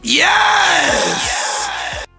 Yes!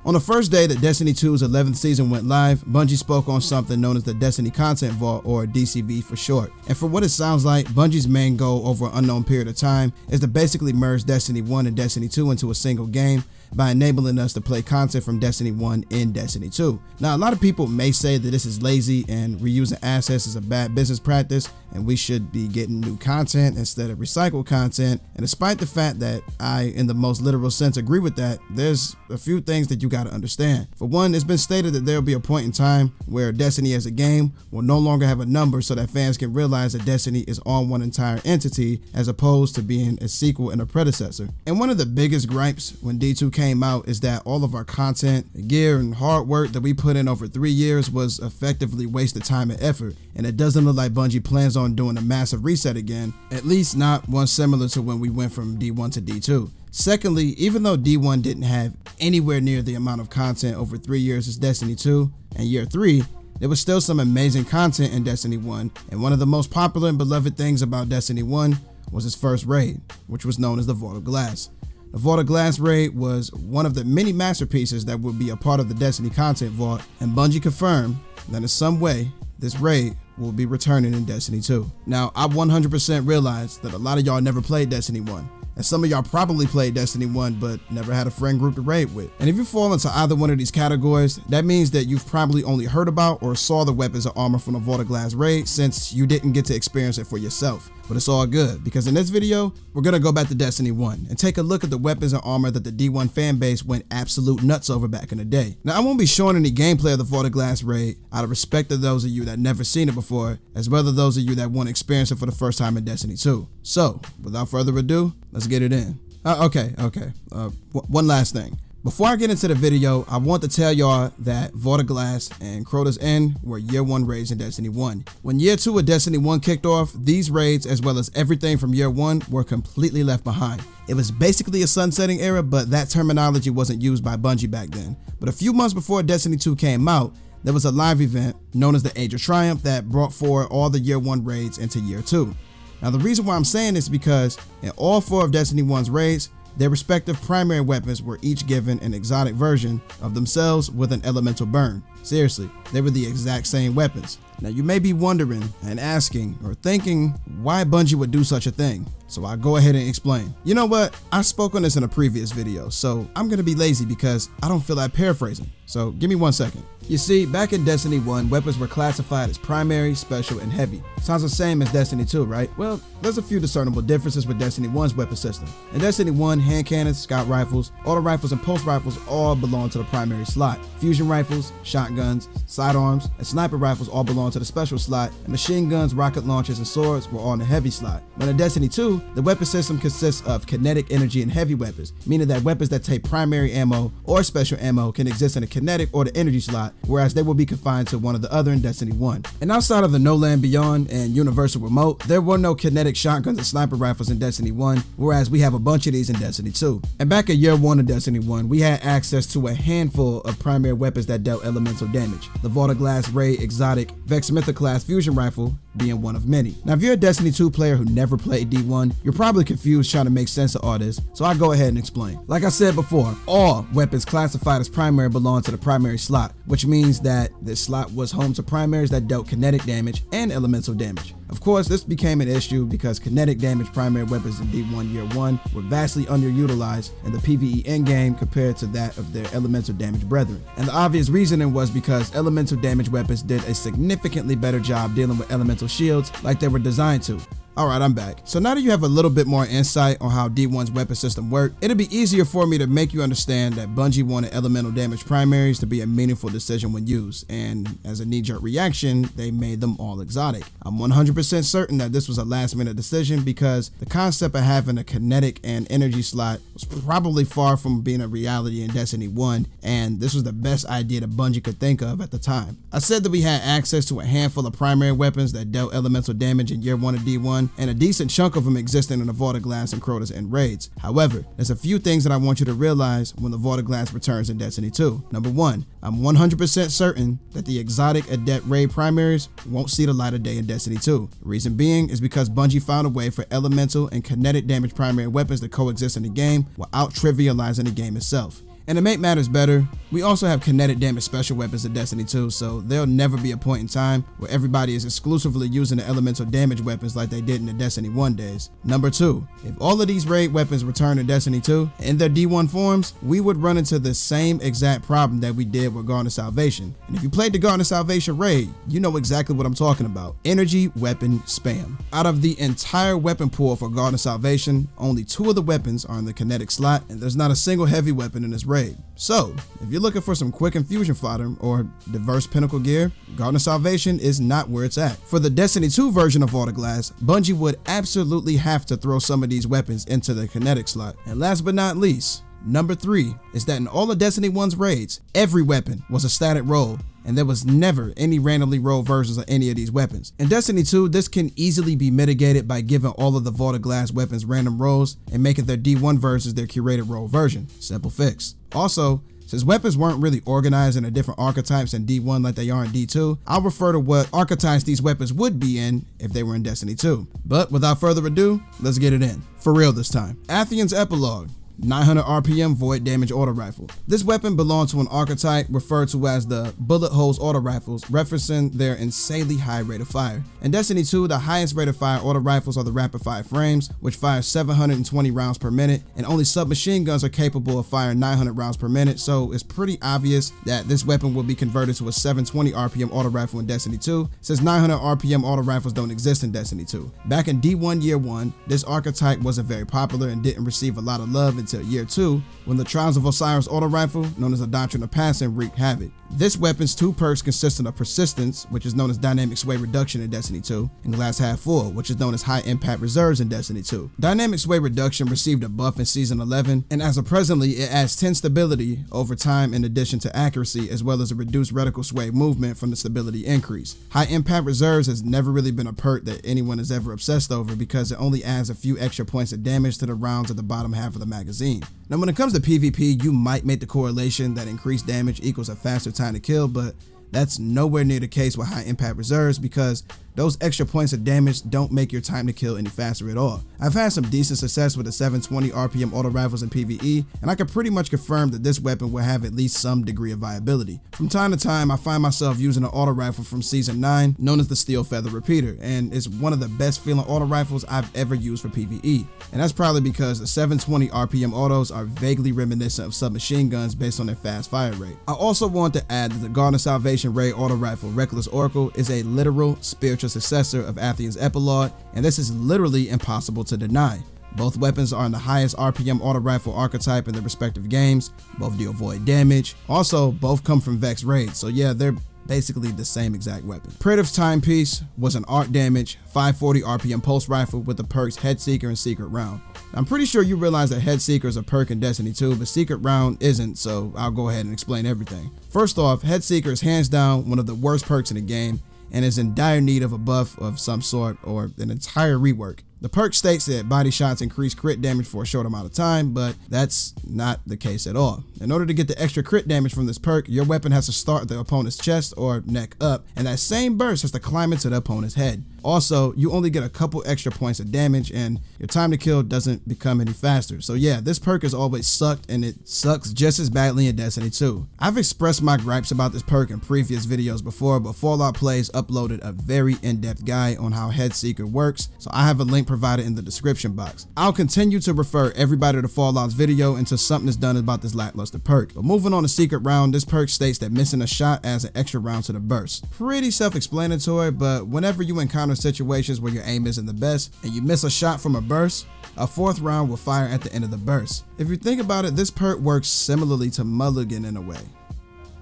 On the first day that Destiny 2's 11th season went live, Bungie spoke on something known as the Destiny Content Vault, or DCV for short. And for what it sounds like, Bungie's main goal over an unknown period of time is to basically merge Destiny 1 and Destiny 2 into a single game by enabling us to play content from Destiny 1 in Destiny 2. Now, a lot of people may say that this is lazy and reusing assets is a bad business practice and we should be getting new content instead of recycled content. And despite the fact that I, in the most literal sense, agree with that, there's a few things that you got to understand. For one, it's been stated that there will be a point in time where Destiny as a game will no longer have a number so that fans can realize that Destiny is on one entire entity as opposed to being a sequel and a predecessor. And one of the biggest gripes when D2 came out is that all of our content, gear, and hard work that we put in over 3 years was effectively wasted time and effort, and it doesn't look like Bungie plans on doing a massive reset again, at least not one similar to when we went from D1 to D2. Secondly, even though D1 didn't have anywhere near the amount of content over 3 years as Destiny 2 and year 3, there was still some amazing content in Destiny 1, and one of the most popular and beloved things about Destiny 1 was its first raid, which was known as the Vault of Glass. The Vault of Glass raid was one of the many masterpieces that would be a part of the Destiny Content Vault, and Bungie confirmed that in some way, this raid will be returning in Destiny 2. Now, I 100% realize that a lot of y'all never played Destiny 1. And some of y'all probably played Destiny 1 but never had a friend group to raid with. And if you fall into either one of these categories, that means that you've probably only heard about or saw the weapons or armor from the Vault of Glass raid since you didn't get to experience it for yourself. But it's all good, because in this video, we're gonna go back to Destiny 1 and take a look at the weapons and armor that the D1 fan base went absolute nuts over back in the day. Now, I won't be showing any gameplay of the Vault of Glass raid out of respect to those of you that never seen it before, as well as those of you that want to experience it for the first time in Destiny 2. So, without further ado, let's get it in. One last thing. Before I get into the video, I want to tell y'all that Vault of Glass and Crota's End were year 1 raids in Destiny 1. When year 2 of Destiny 1 kicked off, these raids, as well as everything from year 1, were completely left behind. It was basically a sunsetting era, but that terminology wasn't used by Bungie back then. But a few months before Destiny 2 came out, there was a live event known as the Age of Triumph that brought forward all the year 1 raids into year 2. Now, the reason why I'm saying this is because in all 4 of Destiny 1's raids, their respective primary weapons were each given an exotic version of themselves with an elemental burn. Seriously, they were the exact same weapons. Now, you may be wondering and asking or thinking why Bungie would do such a thing. So I'll go ahead and explain. You know what? I spoke on this in a previous video, so I'm gonna be lazy because I don't feel like paraphrasing. So give me 1 second. You see, back in Destiny 1, weapons were classified as primary, special, and heavy. Sounds the same as Destiny 2, right? Well, there's a few discernible differences with Destiny 1's weapon system. In Destiny 1, hand cannons, scout rifles, auto rifles, and pulse rifles all belong to the primary slot. Fusion rifles, shotguns, sidearms, and sniper rifles all belong to the special slot, and machine guns, rocket launchers, and swords were all in the heavy slot. But in Destiny 2, the weapon system consists of kinetic, energy, and heavy weapons, meaning that weapons that take primary ammo or special ammo can exist in the kinetic or the energy slot, whereas they will be confined to one or the other in Destiny 1. And outside of the No Land Beyond and Universal Remote, there were no kinetic shotguns and sniper rifles in Destiny 1, whereas we have a bunch of these in Destiny 2. And back in year 1 of Destiny 1, we had access to a handful of primary weapons that dealt elemental damage. The Vault of Glass Ray exotic Vex Mythoclast fusion rifle being one of many. Now, if you're a Destiny 2 player who never played D1, you're probably confused trying to make sense of all this, so I'll go ahead and explain. Like I said before, all weapons classified as primary belong to the primary slot, which means that this slot was home to primaries that dealt kinetic damage and elemental damage. Of course, this became an issue because kinetic damage primary weapons in D1 year 1 were vastly underutilized in the PvE endgame compared to that of their elemental damage brethren. And the obvious reasoning was because elemental damage weapons did a significantly better job dealing with elemental shields like they were designed to. Alright, I'm back. So now that you have a little bit more insight on how D1's weapon system worked, it'll be easier for me to make you understand that Bungie wanted elemental damage primaries to be a meaningful decision when used, and as a knee-jerk reaction, they made them all exotic. I'm 100% certain that this was a last-minute decision because the concept of having a kinetic and energy slot was probably far from being a reality in Destiny 1, and this was the best idea that Bungie could think of at the time. I said that we had access to a handful of primary weapons that dealt elemental damage in year 1 of D1, D1, and a decent chunk of them existing in the Vault of Glass and Crota's End raids. However, there's a few things that I want you to realize when the Vault of Glass returns in Destiny 2. Number 1, I'm 100% certain that the exotic Adept raid primaries won't see the light of day in Destiny 2. The reason being is because Bungie found a way for elemental and kinetic damage primary weapons to coexist in the game without trivializing the game itself. And to make matters better, we also have kinetic damage special weapons in Destiny 2, so there'll never be a point in time where everybody is exclusively using the elemental damage weapons like they did in the Destiny 1 days. Number 2, if all of these raid weapons return in Destiny 2 in their D1 forms, we would run into the same exact problem that we did with Garden of Salvation. And if you played the Garden of Salvation raid, you know exactly what I'm talking about. Energy weapon spam. Out of the entire weapon pool for Garden of Salvation, only 2 of the weapons are in the kinetic slot, and there's not a single heavy weapon in this raid. So, if you're looking for some quick infusion fodder or diverse pinnacle gear, Garden of Salvation is not where it's at. For the Destiny 2 version of Vault of Glass, Bungie would absolutely have to throw some of these weapons into the kinetic slot. And last but not least, number 3 is that in all of Destiny 1's raids, every weapon was a static roll, and there was never any randomly rolled versions of any of these weapons. In Destiny 2, this can easily be mitigated by giving all of the Vault of Glass weapons random rolls and making their D1 versions their curated roll version. Simple fix. Also, since weapons weren't really organized into different archetypes in D1 like they are in D2, I'll refer to what archetypes these weapons would be in if they were in Destiny 2. But without further ado, let's get it in. For real this time. Atheon's Epilogue. 900 RPM void damage auto rifle. This weapon belonged to an archetype referred to as the bullet holes auto rifles, referencing their insanely high rate of fire. In Destiny 2, the highest rate of fire auto rifles are the rapid fire frames, which fire 720 rounds per minute, and only submachine guns are capable of firing 900 rounds per minute, so it's pretty obvious that this weapon will be converted to a 720 RPM auto rifle in Destiny 2, since 900 RPM auto rifles don't exist in Destiny 2. Back in D1 Year 1, this archetype wasn't very popular and didn't receive a lot of love until Year 2, when the Trials of Osiris auto rifle, known as the Doctrine of Passing, wreaked havoc. This weapon's 2 perks consisted of Persistence, which is known as Dynamic Sway Reduction in Destiny 2, and Glass Half Full, which is known as High Impact Reserves in Destiny 2. Dynamic Sway Reduction received a buff in Season 11, and as of presently, it adds 10 stability over time in addition to accuracy, as well as a reduced reticle sway movement from the stability increase. High Impact Reserves has never really been a perk that anyone has ever obsessed over because it only adds a few extra points of damage to the rounds at the bottom half of the magazine. Now when it comes to PvP, you might make the correlation that increased damage equals a faster time to kill, but that's nowhere near the case with high impact reserves because those extra points of damage don't make your time to kill any faster at all. I've had some decent success with the 720 RPM auto rifles in PvE, and I can pretty much confirm that this weapon will have at least some degree of viability. From time to time, I find myself using an auto rifle from Season 9 known as the Steel Feather Repeater, and it's one of the best feeling auto rifles I've ever used for PvE. And that's probably because the 720 RPM autos are vaguely reminiscent of submachine guns based on their fast fire rate. I also want to add that the Garden of Salvation raid auto rifle Reckless Oracle is a literal spiritual successor of Atheon's Epilogue, and this is literally impossible to deny. Both weapons are in the highest RPM auto rifle archetype in their respective games, both deal void damage. Also, both come from Vex raids, so yeah, they're basically the same exact weapon. Preadyth's Timepiece was an arc damage 540 RPM pulse rifle with the perks Head Seeker and Secret Round. I'm pretty sure you realize that Head Seeker is a perk in Destiny 2, but Secret Round isn't, so I'll go ahead and explain everything. First off, Head Seeker is hands down one of the worst perks in the game and is in dire need of a buff of some sort or an entire rework. The perk states that body shots increase crit damage for a short amount of time, but that's not the case at all. In order to get the extra crit damage from this perk, your weapon has to start at the opponent's chest or neck up, and that same burst has to climb into the opponent's head. Also, you only get a couple extra points of damage and your time to kill doesn't become any faster. So yeah, this perk has always sucked and it sucks just as badly in Destiny 2. I've expressed my gripes about this perk in previous videos before, but Fallout Plays uploaded a very in-depth guide on how Head Seeker works, so I have a link provided in the description box. I'll continue to refer everybody to Fallout's video until something is done about this lackluster perk. But moving on to Secret Round, this perk states that missing a shot adds an extra round to the burst. Pretty self-explanatory, but whenever you encounter situations where your aim isn't the best and you miss a shot from a burst, a 4th round will fire at the end of the burst. If you think about it, this perk works similarly to Mulligan in a way.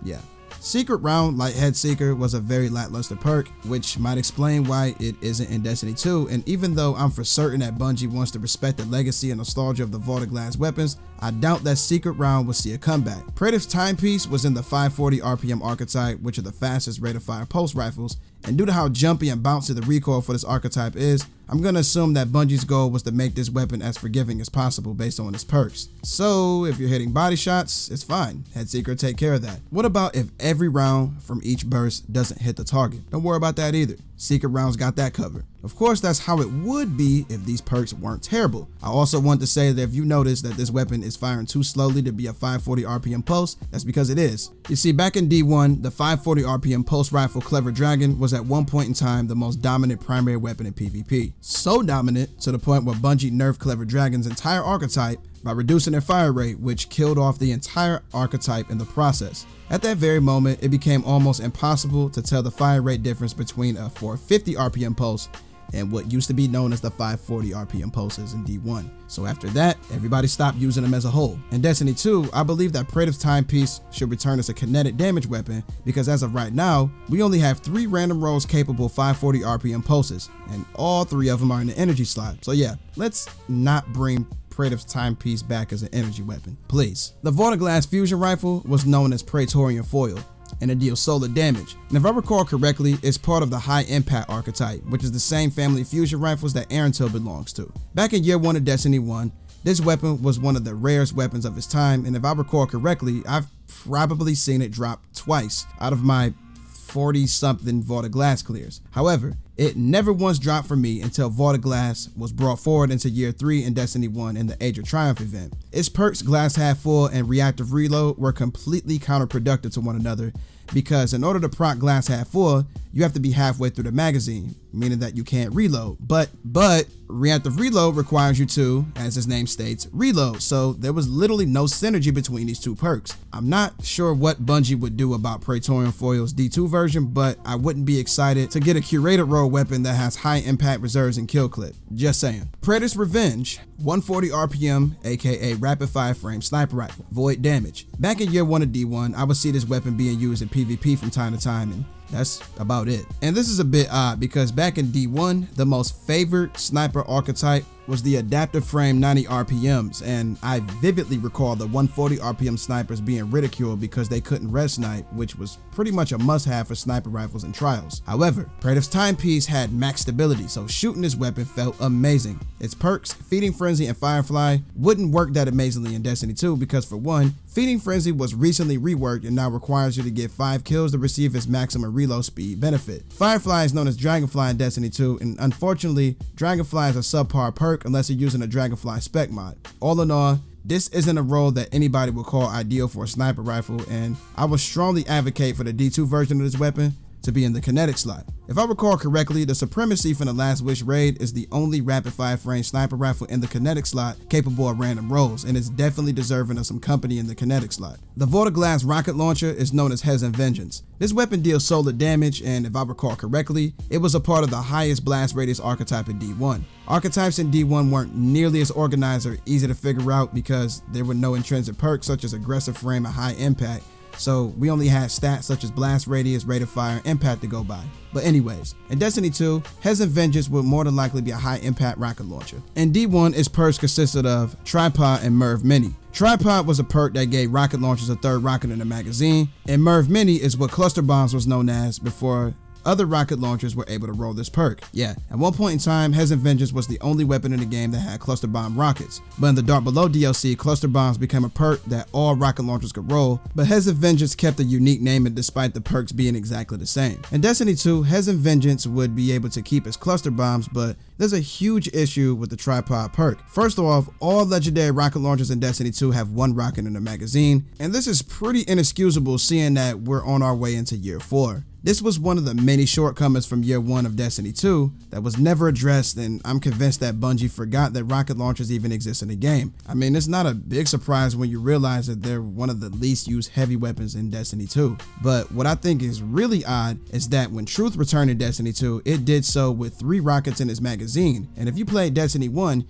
Yeah. Secret Round, like Head Seeker, was a very lackluster perk, which might explain why it isn't in Destiny 2, and even though I'm for certain that Bungie wants to respect the legacy and nostalgia of the Vault of Glass weapons, I doubt that Secret Round will see a comeback. Praedyth's Timepiece was in the 540 RPM archetype, which are the fastest rate of fire pulse rifles, And due to how jumpy and bouncy the recoil for this archetype is, I'm gonna assume that Bungie's goal was to make this weapon as forgiving as possible based on its perks. So if you're hitting body shots, it's fine. Headseeker will take care of that. What about if every round from each burst doesn't hit the target? Don't worry about that either. Secret rounds got that covered. Of course, that's how it would be if these perks weren't terrible. I also want to say that if you notice that this weapon is firing too slowly to be a 540 RPM pulse, that's because it is. You see, back in D1, the 540 RPM pulse rifle Clever Dragon was at one point in time the most dominant primary weapon in PvP. So dominant to the point where Bungie nerfed Clever Dragon's entire archetype by reducing their fire rate, which killed off the entire archetype in the process. At that very moment, it became almost impossible to tell the fire rate difference between a 450 RPM pulse and what used to be known as the 540 RPM pulses in D1. So after that, everybody stopped using them as a whole. In Destiny 2, I believe that Praedyth's Timepiece should return as a kinetic damage weapon, because as of right now, we only have 3 random rolls capable 540 RPM pulses, and all 3 of them are in the energy slot. So yeah, let's not bring Praedyth's Timepiece back as an energy weapon, please. The Vortiglass fusion rifle was known as Praetorian Foil, and it deals solar damage. And if I recall correctly, it's part of the high impact archetype, which is the same family of fusion rifles that Erentil belongs to. Back in year 1 of Destiny 1, this weapon was one of the rarest weapons of its time, and if I recall correctly, I've probably seen it drop twice out of my 40-something Vortiglass clears. However, it never once dropped for me until Vortiglass was brought forward into year 3 in Destiny 1 in the Age of Triumph event. Its perks Glass Half Full and Reactive Reload were completely counterproductive to one another, because in order to proc Glass Half Full, you have to be halfway through the magazine, meaning that you can't reload. But Reactive Reload requires you to, as its name states, reload. So there was literally no synergy between these 2 perks. I'm not sure what Bungie would do about Praetorian Foil's D2 version, but I wouldn't be excited to get a curated role weapon that has high impact reserves and kill clip. Just saying. Praedyth's Revenge, 140 RPM, aka rapid fire frame sniper rifle, void damage. Back in year 1 of D1, I would see this weapon being used in PvP from time to time, and that's about it. And this is a bit odd because back in D1, the most favored sniper archetype was the adaptive frame 90 RPMs, and I vividly recall the 140 RPM snipers being ridiculed because they couldn't res snipe, which was pretty much a must-have for sniper rifles in trials. However, Praedyth's Timepiece had max stability, so shooting this weapon felt amazing. Its perks, Feeding Frenzy and Firefly, wouldn't work that amazingly in Destiny 2 because, for one, Feeding Frenzy was recently reworked and now requires you to get 5 kills to receive its maximum reload speed benefit. Firefly is known as Dragonfly in Destiny 2, and unfortunately, Dragonfly is a subpar perk unless you're using a Dragonfly spec mod. All in all, this isn't a role that anybody would call ideal for a sniper rifle, and I would strongly advocate for the D2 version of this weapon to be in the kinetic slot. If I recall correctly, the Supremacy from the Last Wish raid is the only rapid fire frame sniper rifle in the kinetic slot capable of random rolls, and it's definitely deserving of some company in the kinetic slot. The Vortiglass rocket launcher is known as Hezen Vengeance. This weapon deals solar damage, and if I recall correctly, it was a part of the highest blast radius archetype in D1. Archetypes in D1 weren't nearly as organized or easy to figure out because there were no intrinsic perks such as aggressive frame and high impact, so we only had stats such as blast radius, rate of fire, and impact to go by. But anyways, in Destiny 2, Hezen Vengeance would more than likely be a high impact rocket launcher. In D1, its perks consisted of Tripod and Merv Mini. Tripod was a perk that gave rocket launchers a 3rd rocket in the magazine, and Merv Mini is what Cluster Bombs was known as before other rocket launchers were able to roll this perk. Yeah, at one point in time, Hezen Vengeance was the only weapon in the game that had cluster bomb rockets. But in the Dark Below DLC, cluster bombs became a perk that all rocket launchers could roll, but Hezen Vengeance kept a unique naming despite the perks being exactly the same. In Destiny 2, Hezen Vengeance would be able to keep its cluster bombs, but there's a huge issue with the Tripod perk. First off, all legendary rocket launchers in Destiny 2 have 1 rocket in the magazine, and this is pretty inexcusable seeing that we're on our way into year 4. This was one of the many shortcomings from year 1 of Destiny 2 that was never addressed, and I'm convinced that Bungie forgot that rocket launchers even exist in the game. I mean, it's not a big surprise when you realize that they're one of the least used heavy weapons in Destiny 2. But what I think is really odd is that when Truth returned in Destiny 2, it did so with 3 rockets in its magazine. And if you played Destiny 1,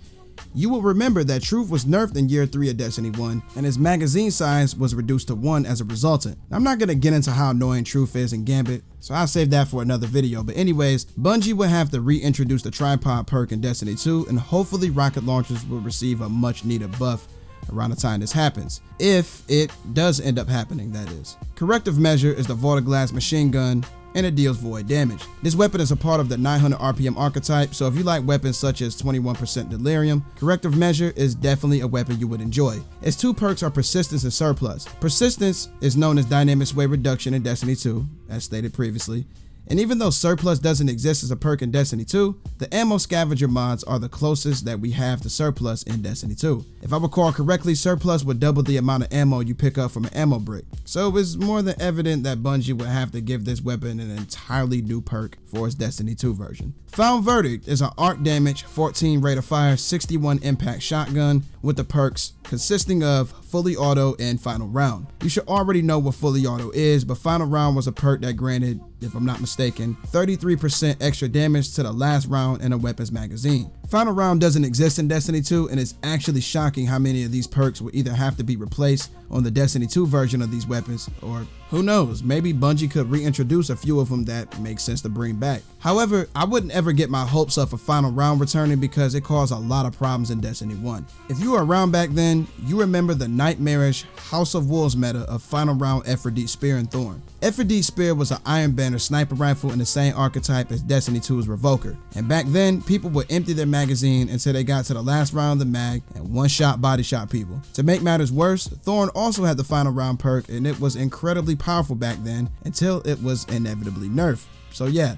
you will remember that Truth was nerfed in year 3 of Destiny 1, and his magazine size was reduced to 1 as a resultant. I'm not going to get into how annoying Truth is in Gambit, so I'll save that for another video. But anyways, Bungie will have to reintroduce the Tripod perk in Destiny 2, and hopefully rocket launchers will receive a much needed buff around the time this happens. If it does end up happening, that is. Corrective Measure is the Vortiglass machine gun and it deals void damage. This weapon is a part of the 900 RPM archetype, so if you like weapons such as 21% Delirium, Corrective Measure is definitely a weapon you would enjoy. Its two perks are Persistence and Surplus. Persistence is known as Dynamic Sway Reduction in Destiny 2, as stated previously. And even though Surplus doesn't exist as a perk in Destiny 2, the ammo scavenger mods are the closest that we have to Surplus in Destiny 2. If I recall correctly, Surplus would double the amount of ammo you pick up from an ammo brick. So it's more than evident that Bungie would have to give this weapon an entirely new perk for its Destiny 2 version. Found Verdict is an arc damage, 14 rate of fire, 61 impact shotgun with the perks consisting of Fully Auto and Final Round. You should already know what Fully Auto is, but Final Round was a perk that granted, if I'm not mistaken, 33% extra damage to the last round in a weapon's magazine. Final Round doesn't exist in Destiny 2, and it's actually shocking how many of these perks will either have to be replaced on the Destiny 2 version of these weapons, or who knows, maybe Bungie could reintroduce a few of them that make sense to bring back. However, I wouldn't ever get my hopes up for Final Round returning because it caused a lot of problems in Destiny 1. If you were around back then, you remember the nightmarish House of Wolves meta of Final Round Ephrodite Spear and Thorn. Ephrodite Spear was an Iron Banner sniper rifle in the same archetype as Destiny 2's Revoker, and back then, people would empty their magazine until they got to the last round of the mag and one-shot body shot people. To make matters worse, Thorn also had the Final Round perk, and it was incredibly powerful back then until it was inevitably nerfed. So yeah,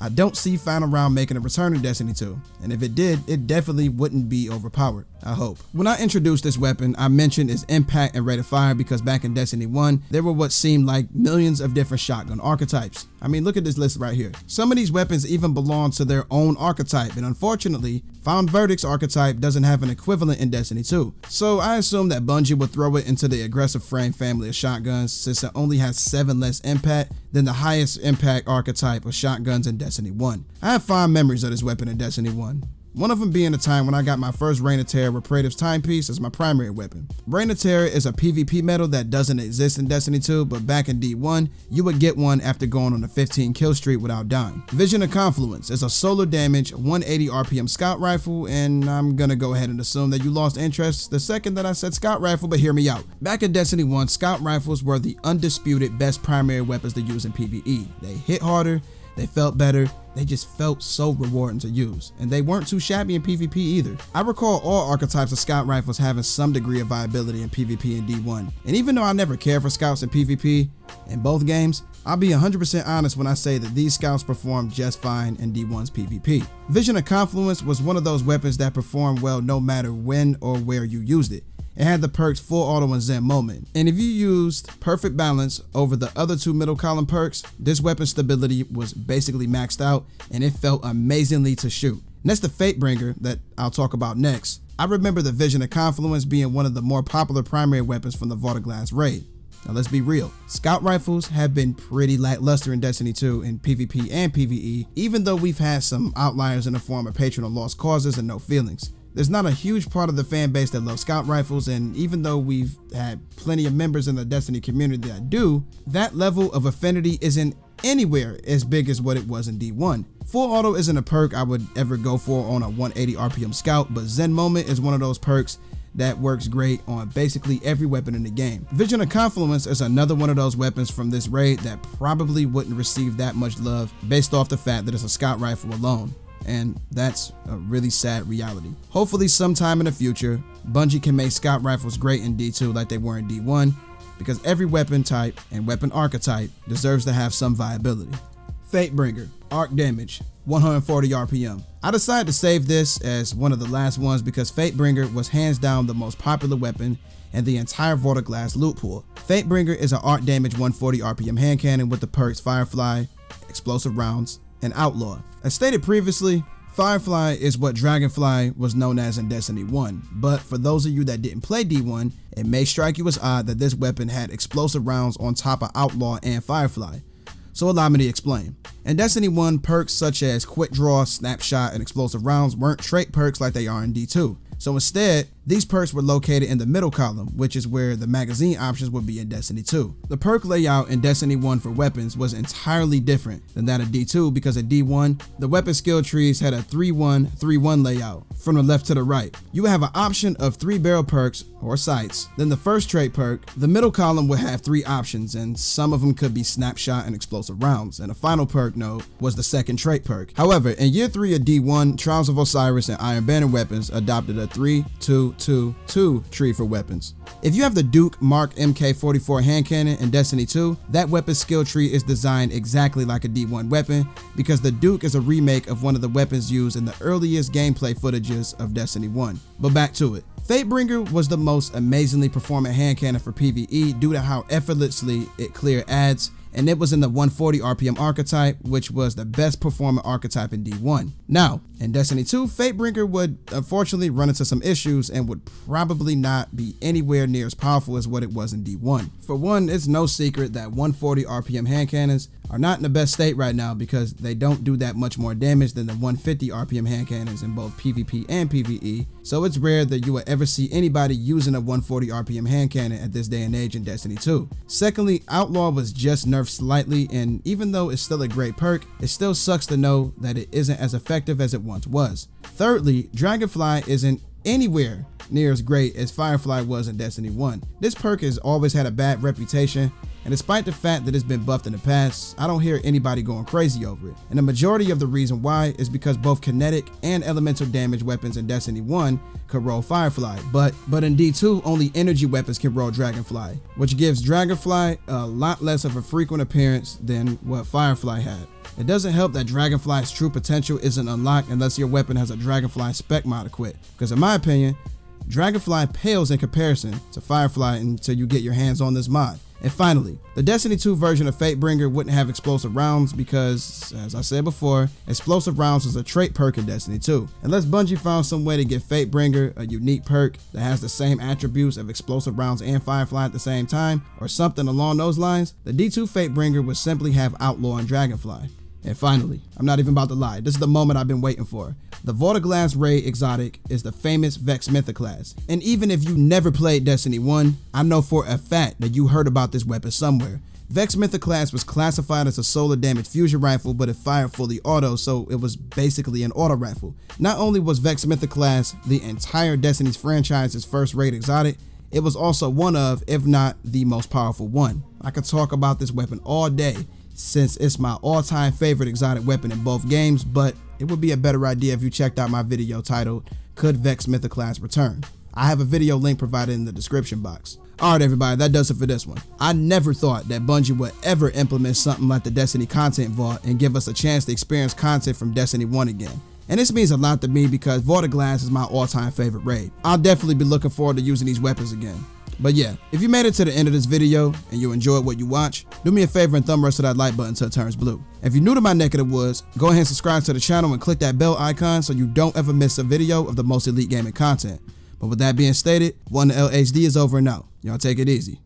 I don't see Final Round making a return in Destiny 2, and if it did, it definitely wouldn't be overpowered, I hope. When I introduced this weapon, I mentioned its impact and rate of fire because back in Destiny 1, there were what seemed like millions of different shotgun archetypes. I mean, look at this list right here. Some of these weapons even belong to their own archetype, and unfortunately, Found Verdict's archetype doesn't have an equivalent in Destiny 2. So I assume that Bungie would throw it into the aggressive frame family of shotguns since it only has 7 less impact than the highest impact archetype of shotguns in Destiny 1. I have fond memories of this weapon in Destiny 1. One of them being the time when I got my first Reign of Terror with Praedyth's Timepiece as my primary weapon. Reign of Terror is a PvP medal that doesn't exist in Destiny 2, but back in D1, you would get one after going on a 15 kill streak without dying. Vision of Confluence is a solo damage, 180 RPM scout rifle, and I'm gonna go ahead and assume that you lost interest the second that I said scout rifle, but hear me out. Back in Destiny 1, scout rifles were the undisputed best primary weapons to use in PvE. They hit harder, they felt better, they just felt so rewarding to use, and they weren't too shabby in PvP either. I recall all archetypes of scout rifles having some degree of viability in PvP in D1, and even though I never cared for scouts in PvP in both games, I'll be 100% honest when I say that these scouts performed just fine in D1's PvP. Vision of Confluence was one of those weapons that performed well no matter when or where you used it. It had the perks Full Auto and Zen Moment, and if you used Perfect Balance over the other 2 middle column perks, this weapon's stability was basically maxed out and it felt amazingly to shoot. Next to Fatebringer, that I'll talk about next, I remember the Vision of Confluence being one of the more popular primary weapons from the Vault of Glass raid. Now let's be real, scout rifles have been pretty lackluster in Destiny 2 in PvP and PvE, even though we've had some outliers in the form of Patron of Lost Causes and No Feelings. There's not a huge part of the fan base that loves scout rifles, and even though we've had plenty of members in the Destiny community that do, that level of affinity isn't anywhere as big as what it was in D1. Full Auto isn't a perk I would ever go for on a 180 RPM scout, but Zen Moment is one of those perks that works great on basically every weapon in the game. Vision of Confluence is another one of those weapons from this raid that probably wouldn't receive that much love based off the fact that it's a scout rifle alone. And that's a really sad reality. Hopefully sometime in the future, Bungie can make scout rifles great in D2 like they were in D1, because every weapon type and weapon archetype deserves to have some viability. Fatebringer, arc damage, 140 RPM. I decided to save this as one of the last ones because Fatebringer was hands down the most popular weapon in the entire Vault of Glass loot pool. Fatebringer is an arc damage 140 RPM hand cannon with the perks Firefly, explosive rounds, and Outlaw. As stated previously, Firefly is what Dragonfly was known as in Destiny 1, but for those of you that didn't play D1, it may strike you as odd that this weapon had explosive rounds on top of Outlaw and Firefly. So allow me to explain. In Destiny 1, perks such as Quick Draw, Snapshot, and Explosive Rounds weren't trait perks like they are in D2. So instead, These perks were located in the middle column, which is where the magazine options would be in Destiny 2. The perk layout in Destiny 1 for weapons was entirely different than that of D2 because at D1, the weapon skill trees had a 3-1-3-1 layout from the left to the right. You would have an option of 3 barrel perks or sights, then the first trait perk. The middle column would have 3 options, and some of them could be snapshot and explosive rounds, and the final perk node was the second trait perk. However, in year 3 of D1, Trials of Osiris and Iron Banner weapons adopted a 3-2-2-2 tree for weapons. If you have the Duke Mark MK44 hand cannon in Destiny 2, that weapon skill tree is designed exactly like a D1 weapon because the Duke is a remake of one of the weapons used in the earliest gameplay footages of Destiny 1. But back to it. Fatebringer was the most amazingly performant hand cannon for PvE due to how effortlessly it cleared adds, and it was in the 140 RPM archetype, which was the best performing archetype in D1. Now, in Destiny 2, Fatebringer would unfortunately run into some issues and would probably not be anywhere near as powerful as what it was in D1. For one, it's no secret that 140 RPM hand cannons are not in the best state right now because they don't do that much more damage than the 150 RPM hand cannons in both PvP and PvE, so it's rare that you will ever see anybody using a 140 RPM hand cannon at this day and age in Destiny 2. Secondly, Outlaw was just nerfed slightly, and even though it's still a great perk, it still sucks to know that it isn't as effective as it once was. Thirdly, Dragonfly isn't anywhere near as great as Firefly was in Destiny 1. This perk has always had a bad reputation, and despite the fact that it's been buffed in the past, I don't hear anybody going crazy over it. And the majority of the reason why is because both kinetic and elemental damage weapons in Destiny 1 could roll Firefly, but in D2 only energy weapons can roll Dragonfly, which gives Dragonfly a lot less of a frequent appearance than what Firefly had. It doesn't help that Dragonfly's true potential isn't unlocked unless your weapon has a Dragonfly spec mod equipped, because in my opinion, Dragonfly pales in comparison to Firefly until you get your hands on this mod. And finally, the Destiny 2 version of Fatebringer wouldn't have explosive rounds because, as I said before, explosive rounds was a trait perk in Destiny 2. Unless Bungie found some way to give Fatebringer a unique perk that has the same attributes of explosive rounds and Firefly at the same time, or something along those lines, the D2 Fatebringer would simply have Outlaw and Dragonfly. And finally, I'm not even about to lie, this is the moment I've been waiting for. The Vortiglass Raid exotic is the famous Vex Mythoclast. And even if you never played Destiny 1, I know for a fact that you heard about this weapon somewhere. Vex Mythoclast was classified as a solar damage fusion rifle, but it fired fully auto, so it was basically an auto rifle. Not only was Vex Mythoclast the entire Destiny's franchise's first raid exotic, it was also one of, if not the most powerful one. I could talk about this weapon all day, since it's my all-time favorite exotic weapon in both games, but it would be a better idea if you checked out my video titled, Could Vex Mythoclast Return? I have a video link provided in the description box. Alright everybody, that does it for this one. I never thought that Bungie would ever implement something like the Destiny Content Vault and give us a chance to experience content from Destiny 1 again. And this means a lot to me because Vortiglass is my all-time favorite raid. I'll definitely be looking forward to using these weapons again. But yeah, if you made it to the end of this video and you enjoyed what you watch, do me a favor and thumb rush to that like button until it turns blue. If you're new to my neck of the woods, go ahead and subscribe to the channel and click that bell icon so you don't ever miss a video of the most elite gaming content. But with that being stated, 1LHD is over and out. Y'all take it easy.